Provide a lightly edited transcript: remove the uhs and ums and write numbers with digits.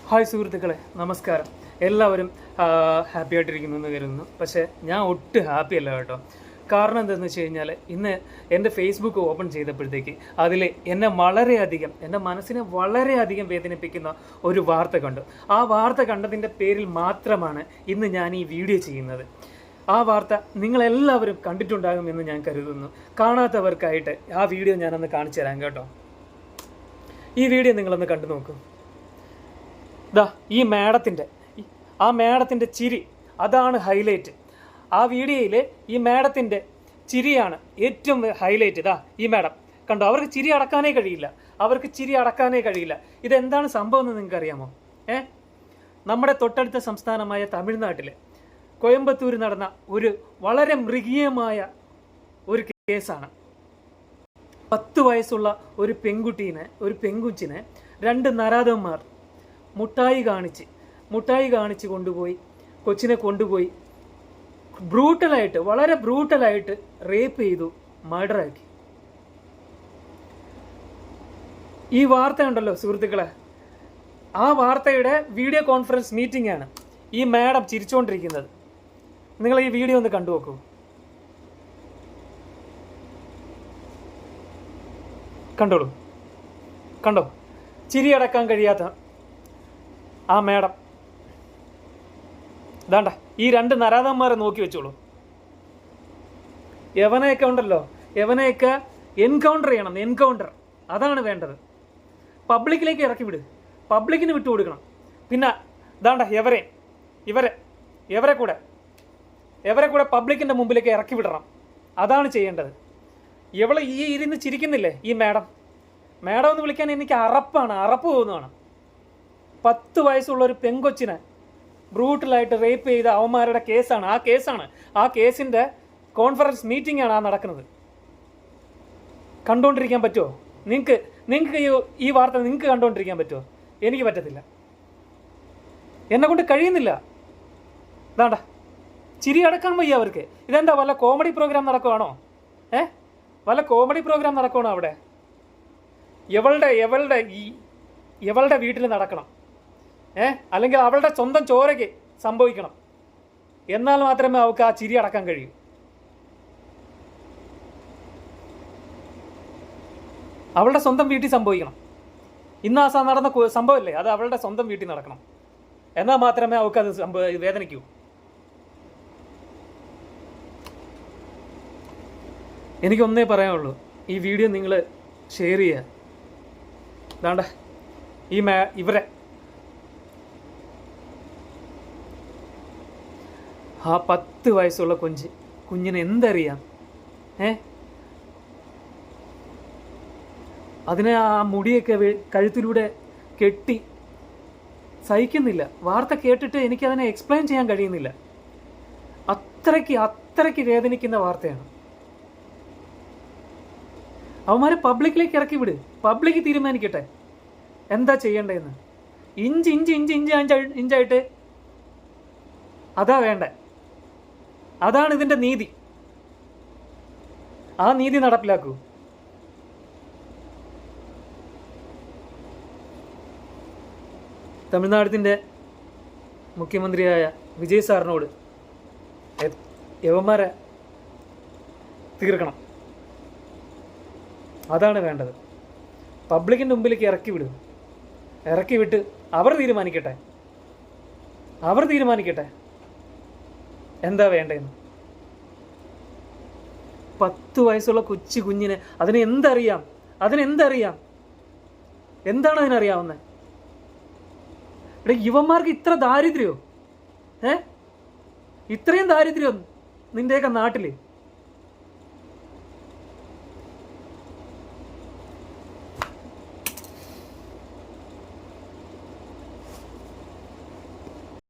Hi സുഹൃത്തുക്കളെ, നമസ്കാരം. എല്ലാവരും ഹാപ്പി ആയിട്ടിരിക്കുന്നു എന്ന് കരുതുന്നു. പക്ഷേ ഞാൻ ഒട്ടും ഹാപ്പി അല്ല കേട്ടോ. കാരണം എന്താണെന്ന് വെച്ച് കഴിഞ്ഞാൽ, ഇന്ന് എൻ്റെ ഫേസ്ബുക്ക് ഓപ്പൺ ചെയ്തപ്പോഴത്തേക്ക് അതിൽ എൻ്റെ മനസ്സിനെ വളരെയധികം വേദനിപ്പിക്കുന്ന ഒരു വാർത്ത കണ്ടു. ആ വാർത്ത കണ്ടതിൻ്റെ പേരിൽ മാത്രമാണ് ഇന്ന് ഞാൻ ഈ വീഡിയോ ചെയ്യുന്നത്. ആ വാർത്ത നിങ്ങളെല്ലാവരും കണ്ടിട്ടുണ്ടാകുമെന്ന് ഞാൻ കരുതുന്നു. കാണാത്തവർക്കായിട്ട് ആ വീഡിയോ ഞാനൊന്ന് കാണിച്ചു തരാം കേട്ടോ. ഈ വീഡിയോ നിങ്ങളൊന്ന് കണ്ടു നോക്കൂ. ഈ മാഡത്തിൻ്റെ ചിരി, അതാണ് ഹൈലൈറ്റ്. ആ വീഡിയോയിൽ ഈ മാഡത്തിൻ്റെ ചിരിയാണ് ഏറ്റവും ഹൈലൈറ്റ്. ഈ മാഡം കണ്ടോ, അവർക്ക് ചിരി അടക്കാനേ കഴിയില്ല. ഇതെന്താണ് സംഭവം എന്ന് നിങ്ങൾക്ക് അറിയാമോ? നമ്മുടെ തൊട്ടടുത്ത സംസ്ഥാനമായ തമിഴ്നാട്ടിൽ കോയമ്പത്തൂർ നടന്ന ഒരു വളരെ മൃഗീയമായ ഒരു കേസാണ്. 10 വയസ്സുള്ള ഒരു പെങ്കുച്ചിനെ 2 നരാധന്മാർ മുട്ടായി കാണിച്ച് കൊണ്ടുപോയി വളരെ ബ്രൂട്ടലായിട്ട് റേപ്പ് ചെയ്തു, മർഡറാക്കി. ഈ വാർത്ത ഉണ്ടല്ലോ സുഹൃത്തുക്കളെ, ആ വാർത്തയുടെ വീഡിയോ കോൺഫറൻസ് മീറ്റിംഗ് ആണ് ഈ മാഡം ചിരിച്ചുകൊണ്ടിരിക്കുന്നത്. നിങ്ങൾ ഈ വീഡിയോ ഒന്ന് കണ്ടു നോക്കൂ. കണ്ടോ ചിരി അടക്കാൻ കഴിയാത്ത ആ മാഡം. ഇതാണ്ട ഈ 2 നരാധന്മാരെ നോക്കി വെച്ചോളൂ. യവനെയൊക്കെ എൻകൗണ്ടർ ചെയ്യണം. അതാണ് വേണ്ടത്. പബ്ലിക്കിലേക്ക് ഇറക്കി വിട്, പബ്ലിക്കിന് വിട്ടുകൊടുക്കണം. പിന്നെ ഇതാണ്ട ഇവരെ കൂടെ പബ്ലിക്കിൻ്റെ മുമ്പിലേക്ക് ഇറക്കി വിടണം. അതാണ് ചെയ്യേണ്ടത്. ഈ ഇരുന്ന് ചിരിക്കുന്നില്ലേ ഈ മാഡം എന്ന് വിളിക്കാൻ എനിക്ക് അറപ്പ് തോന്നുകയാണ്. 10 വയസ്സുള്ള ഒരു പെങ്കൊച്ചിനെ ബ്രൂട്ടലായിട്ട് റേപ്പ് ചെയ്ത അവന്മാരുടെ കേസാണ്. ആ കേസിൻ്റെ കോൺഫറൻസ് മീറ്റിംഗ് ആണ് നടക്കുന്നത്. കണ്ടുകൊണ്ടിരിക്കാൻ പറ്റുമോ നിങ്ങൾക്ക്? ഈ വാർത്ത നിങ്ങൾക്ക് കണ്ടുകൊണ്ടിരിക്കാൻ പറ്റുമോ? എനിക്ക് പറ്റത്തില്ല, എന്നെ കൊണ്ട് കഴിയുന്നില്ല. ഇതാണ്ട ചിരി അടക്കാൻ വയ്യ അവർക്ക്. ഇതെന്താ വല്ല കോമഡി പ്രോഗ്രാം നടക്കുവാണോ? അവിടെ? ഇവളുടെ വീട്ടിൽ നടക്കണം, അല്ലെങ്കിൽ അവളുടെ സ്വന്തം ചോരയ്ക്ക് സംഭവിക്കണം. എന്നാൽ മാത്രമേ അവൾക്ക് ആ ചിരി അടക്കാൻ കഴിയൂ. അവളുടെ സ്വന്തം വീട്ടിൽ സംഭവിക്കണം. ഇന്ന് ആ നടന്ന സംഭവമല്ലേ, അത് അവളുടെ സ്വന്തം വീട്ടിൽ നടക്കണം. എന്നാൽ മാത്രമേ അവൾക്ക് അത് വേദനിക്കൂ. എനിക്കൊന്നേ പറയാനുള്ളൂ, ഈ വീഡിയോ നിങ്ങൾ ഷെയർ ചെയ്യുക. ഇതാണ്ട ഇവരെ ആ 10 വയസ്സുള്ള കുഞ്ഞിന് എന്തറിയാം? അതിനെ ആ മുടിയൊക്കെ കഴുത്തിലൂടെ കെട്ടി സഹിക്കുന്നില്ല. വാർത്ത കേട്ടിട്ട് എനിക്കതിനെ എക്സ്പ്ലെയിൻ ചെയ്യാൻ കഴിയുന്നില്ല. അത്രയ്ക്ക് വേദനിക്കുന്ന വാർത്തയാണ്. അവന്മാരെ പബ്ലിക്കിലേക്ക് ഇറക്കി വിട്, പബ്ലിക്ക് തീരുമാനിക്കട്ടെ എന്താ ചെയ്യേണ്ടതെന്ന്. ഇഞ്ചായിട്ട് അതാ വേണ്ടേ. അതാണ് ഇതിൻ്റെ നീതി. ആ നീതി നടപ്പിലാക്കൂ. തമിഴ്നാടിൻ്റെ മുഖ്യമന്ത്രിയായ വിജയ് സാറിനോട് യവന്മാരെ തീർക്കണം. അതാണ് വേണ്ടത്. പബ്ലിക്കിൻ്റെ മുമ്പിലേക്ക് ഇറക്കി വിട്ട് അവർ തീരുമാനിക്കട്ടെ എന്താ വേണ്ടതെന്ന്. 10 വയസ്സുള്ള കുഞ്ഞിനെ അതിനെന്തറിയാം? എന്താണ് അതിനറിയാവുന്നത്? യുവന്മാർക്ക് ഇത്ര ദാരിദ്ര്യമോ? ഇത്രയും ദാരിദ്ര്യം നിൻ്റെയൊക്കെ നാട്ടിൽ?